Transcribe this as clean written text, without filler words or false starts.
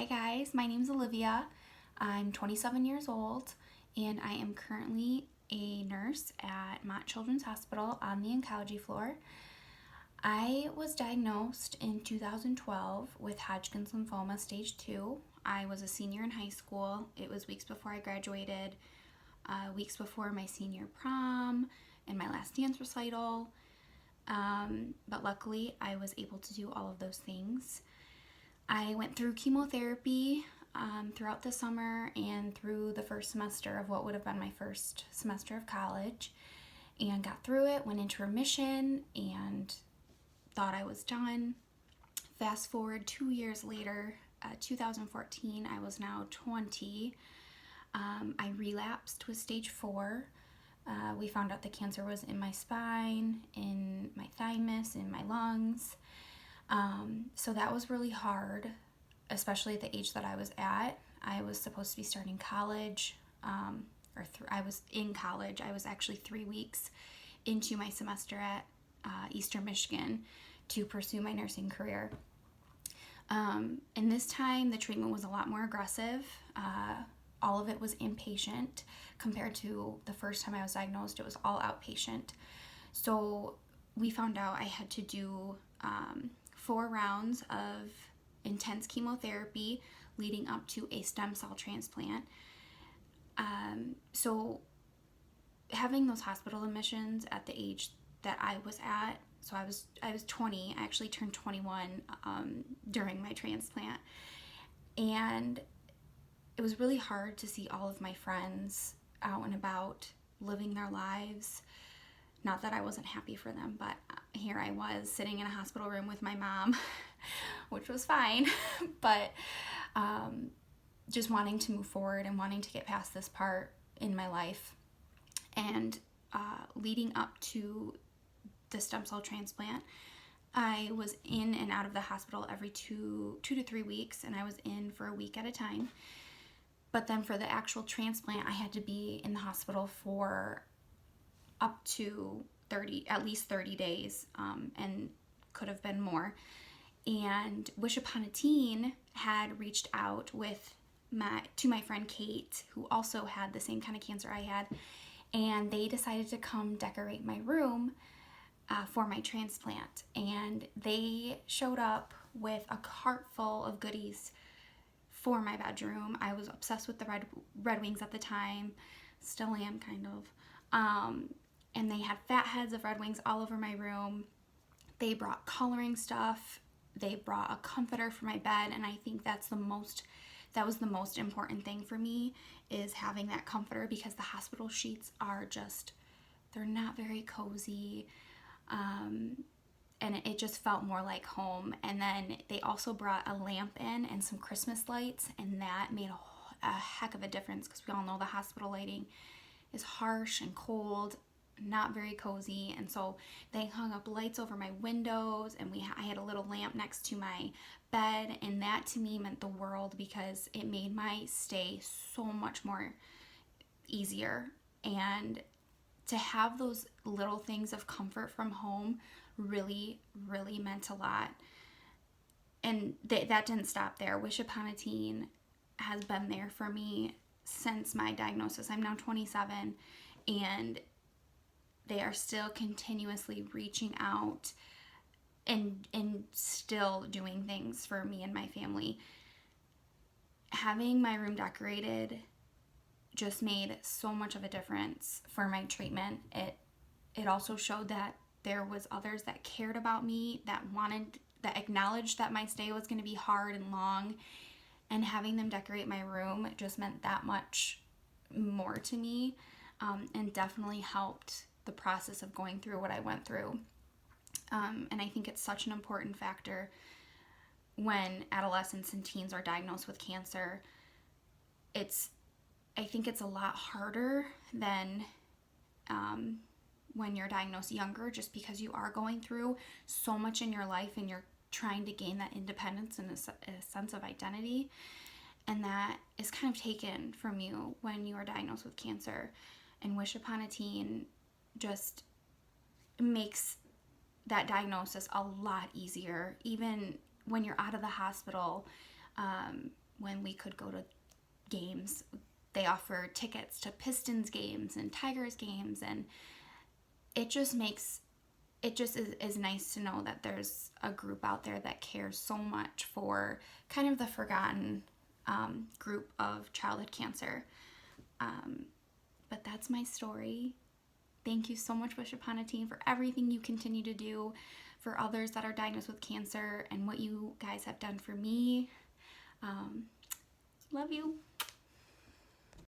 Hi guys, my name's Olivia. I'm 27 years old and I am currently a nurse at Mott Children's Hospital on the oncology floor. I was diagnosed in 2012 with Hodgkin's lymphoma stage 2. I was a senior in high school. It was weeks before I graduated, weeks before my senior prom and my last dance recital. But luckily I was able to do all of those things. I went through chemotherapy throughout the summer and through the first semester of what would have been my first semester of college, and got through it, went into remission, and thought I was done. Fast forward 2 years later, 2014, I was now 20. I relapsed with stage 4. We found out the cancer was in my spine, in my thymus, in my lungs. So that was really hard, especially at the age that I was at. I was supposed to be starting college, I was in college. I was actually 3 weeks into my semester at Eastern Michigan to pursue my nursing career. And this time the treatment was a lot more aggressive. All of it was inpatient compared to the first time I was diagnosed. It was all outpatient. So we found out I had to do 4 rounds of intense chemotherapy leading up to a stem cell transplant. So having those hospital admissions at the age that I was at, so I was 20. I actually turned 21 during my transplant, and it was really hard to see all of my friends out and about living their lives. Not that I wasn't happy for them, but here I was sitting in a hospital room with my mom, which was fine, but just wanting to move forward and wanting to get past this part in my life. And leading up to the stem cell transplant, I was in and out of the hospital every two to 3 weeks, and I was in for a week at a time. But then for the actual transplant, I had to be in the hospital for up to at least 30 days, and could have been more. And Wish Upon a Teen had reached out to my friend Kate, who also had the same kind of cancer I had, and they decided to come decorate my room for my transplant. And they showed up with a cart full of goodies for my bedroom. I was obsessed with the Red Wings at the time, still am kind of. And they had fat heads of Red Wings all over my room. They brought coloring stuff. They brought a comforter for my bed, and I think that was the most important thing for me, is having that comforter, because the hospital sheets are they're not very cozy. And it just felt more like home. And then they also brought a lamp in and some Christmas lights, and that made a heck of a difference, because we all know the hospital lighting is harsh and cold, not very cozy. And so they hung up lights over my windows, and I had a little lamp next to my bed, and that to me meant the world, because it made my stay so much more easier. And to have those little things of comfort from home really, really meant a lot. And that didn't stop there. Wish Upon a Teen has been there for me since my diagnosis. I'm now 27, and they are still continuously reaching out and still doing things for me and my family. Having my room decorated just made so much of a difference for my treatment. It also showed that there was others that cared about me, that acknowledged that my stay was going to be hard and long, and having them decorate my room just meant that much more to me, and definitely helped the process of going through what I went through. And I think it's such an important factor when adolescents and teens are diagnosed with cancer. I think it's a lot harder than when you're diagnosed younger, just because you are going through so much in your life and you're trying to gain that independence and a sense of identity. And that is kind of taken from you when you are diagnosed with cancer. And Wish Upon a Teen just makes that diagnosis a lot easier. Even when you're out of the hospital, when we could go to games. They offer tickets to Pistons games and Tigers games, and it just is nice to know that there's a group out there that cares so much for kind of the forgotten group of childhood cancer. But that's my story. Thank you so much, Wish Upon a Teen, for everything you continue to do for others that are diagnosed with cancer and what you guys have done for me. Love you.